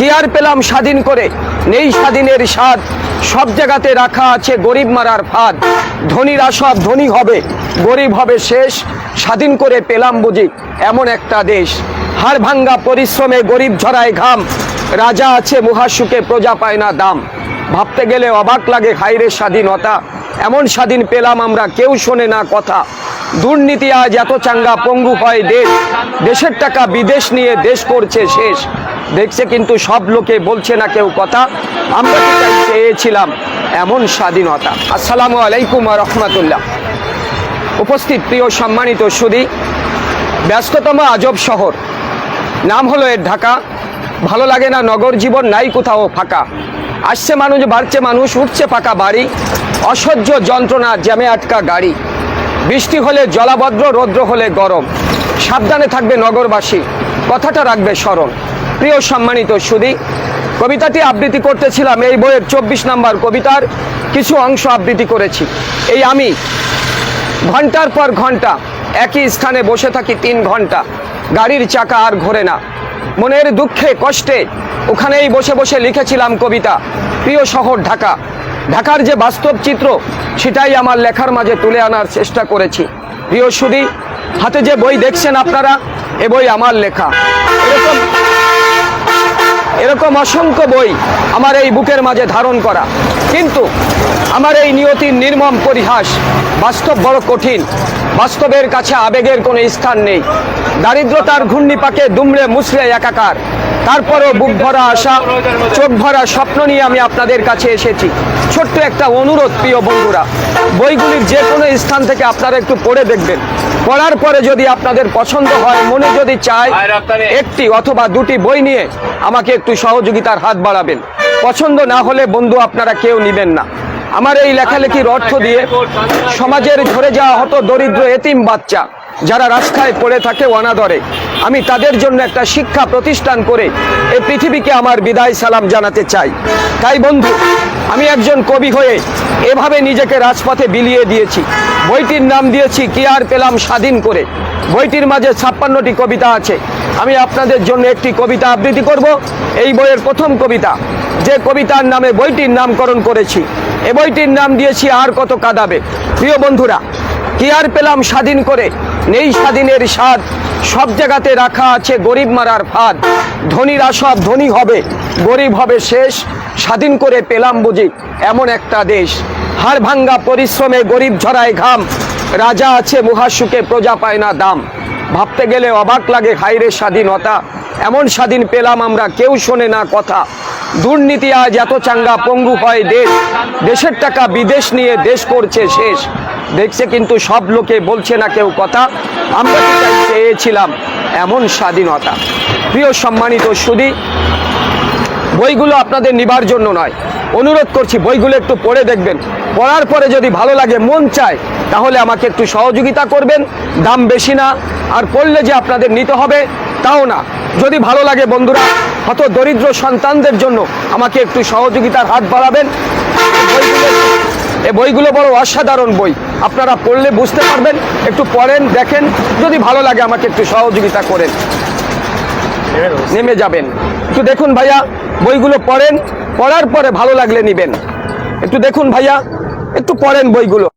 কি আর পেলাম স্বাধীন করে, নেই স্বাধীনের স্বাদ, সব জায়গাতে রাখা আছে গরিব মারার ফাঁদ। ধনীরা সব ধনী হবে, গরিব হবে শেষ, স্বাধীন করে পেলাম বুঝি এমন একটা দেশ। হাড় ভাঙ্গা পরিশ্রমে গরিব ঝরায় ঘাম, রাজা আছে মুহাসুকে প্রজা পায় না দাম। ভাবতে গেলে অবাক লাগে হায়রে স্বাধীনতা, এমন স্বাধীন পেলাম আমরা কেউ শোনে না কথা। দুর্নীতি আজ এত চাঙ্গা পঙ্গু হয় দেশ, দেশের টাকা বিদেশ নিয়ে দেশ করছে শেষ। দেখছে কিন্তু সব লোকে বলছে না কেউ কথা, আমরা কি তাই চেয়েছিলাম এমন স্বাধীনতা। আসসালামু আলাইকুম ওয়া রাহমাতুল্লাহ। উপস্থিত প্রিয় সম্মানিত সুধী, ব্যস্ততম আজব শহর, নাম হলো এর ঢাকা। ভালো লাগে না নগর জীবন, নাই কোথাও ফাঁকা। আসছে মানুষ, বাড়ছে মানুষ, উঠছে পাকা বাড়ি, অসহ্য যন্ত্রণা জ্যামে আটকা গাড়ি। বৃষ্টি হলে জলাবদ্র, রৌদ্র হলে গরম, সাবধানে থাকবে নগরবাসী, কথাটা রাখবে স্মরণ। প্রিয় সম্মানিত সুধী, কবিতাটি আবৃত্তি করতেছিলাম এই বইয়ের 24 নম্বর কবিতার কিছু অংশ আবৃত্তি করেছি। এই আমি ঘন্টার পর ঘন্টা একই স্থানে বসে থাকি 3 ঘন্টা, গাড়ির চাকা আর ঘোরে না, মনের দুঃখে কষ্টে ওখানেই বসে বসে লিখেছিলাম কবিতা। প্রিয় শহর ঢাকা, ঢাকার যে বাস্তব চিত্র সেটাই আমার লেখার মাঝে তুলে আনার চেষ্টা করেছি। প্রিয় সুধী, হাতে যে বই দেখছেন আপনারা, এ বই আমার লেখা। এরকম অসংখ্য বই আমার এই বুকের মাঝে ধারণ করা, কিন্তু আমার এই নিয়তির নির্মম পরিহাস। বাস্তব বড় কঠিন, বাস্তবের কাছে আবেগের কোনো স্থান নেই। দারিদ্রতার ঘূর্ণিপাকে দুমড়ে মুচড়ে একাকার, তারপরেও বুক ভরা আশা, চোখ ভরা স্বপ্ন নিয়ে আমি আপনাদের কাছে এসেছি। ছোট্ট একটা অনুরোধ প্রিয় বন্ধুরা, বইগুলির যে কোনো স্থান থেকে আপনারা একটু পড়ে দেখবেন। পড়ার পরে যদি আপনাদের পছন্দ হয়, মনে যদি চায়, একটি অথবা দুটি বই নিয়ে আমাকে একটু সহযোগিতার হাত বাড়াবেন। পছন্দ না হলে বন্ধু আপনারা কেউ নেবেন না। আমার এই লেখালেখির অর্থ দিয়ে সমাজের ঝরে যাওয়া হতো দরিদ্র এতিম বাচ্চা যারা রাস্তায় পড়ে থাকে অনাদরে, আমি তাদের জন্য একটা শিক্ষা প্রতিষ্ঠান করে এই পৃথিবীকে আমার বিদায় সালাম জানাতে চাই। তাই বন্ধু, আমি একজন কবি হয়ে এভাবে নিজেকে রাজপথে বিলিয়ে দিয়েছি। বইটির নাম দিয়েছি কি আর পেলাম স্বাধীন করে। বইটির মাঝে 56টি কবিতা আছে। আমি আপনাদের জন্য একটি কবিতা আবৃত্তি করব। এই বইয়ের প্রথম কবিতা, যে কবিতার নামে বইটির নামকরণ করেছি, এ বইটির নাম দিয়েছি আর কত কাঁদাবে। প্রিয় বন্ধুরা, কি আর পেলাম স্বাধীন করে, নেই স্বাধীনের স্বাদ, সব জায়গাতে রাখা আছে গরিব মারার ফাঁদ। ধনীরা সব ধনী হবে, গরিব হবে শেষ, স্বাধীন করে পেলাম বুঝি এমন একটা দেশ। হাড় ভাঙ্গা পরিশ্রমে গরিব ঝরায় ঘাম, রাজা আছে মুহাসুকে প্রজা পায় না দাম। ভাবতে গেলে অবাক লাগে হায়রে স্বাধীনতা, এমন স্বাধীন পেলাম আমরা কেউ শোনে না কথা। দুর্নীতি আজ এত চাঙ্গা পঙ্গু হয় দেশ, দেশের টাকা বিদেশ নিয়ে দেশ করছে শেষ। দেখছে কিন্তু সব লোকে বলছে না কেউ কথা, আমরা কি তাই চেয়েছিলাম এমন স্বাধীনতা। প্রিয় সম্মানিত সুধী, বইগুলো আপনাদের নিবার জন্য নয়, অনুরোধ করছি বইগুলো একটু পড়ে দেখবেন। পড়ার পরে যদি ভালো লাগে, মন চায়, তাহলে আমাকে একটু সহযোগিতা করবেন। দাম বেশি না, আর পড়লে যে আপনাদের নিতে হবে তাও না। যদি ভালো লাগে বন্ধুরা, হত দরিদ্র সন্তানদের জন্য আমাকে একটু সহযোগিতার হাত বাড়াবেন। এই বইগুলো বড় অসাধারণ বই, আপনারা পড়লে বুঝতে পারবেন। একটু পড়েন, দেখেন, যদি ভালো লাগে আমাকে একটু সহযোগিতা করেন, নেমে যাবেন। একটু দেখুন ভাইয়া, বইগুলো পড়েন, পড়ার পরে ভালো লাগলে নিবেন। একটু দেখুন ভাইয়া, একটু পড়েন বইগুলো।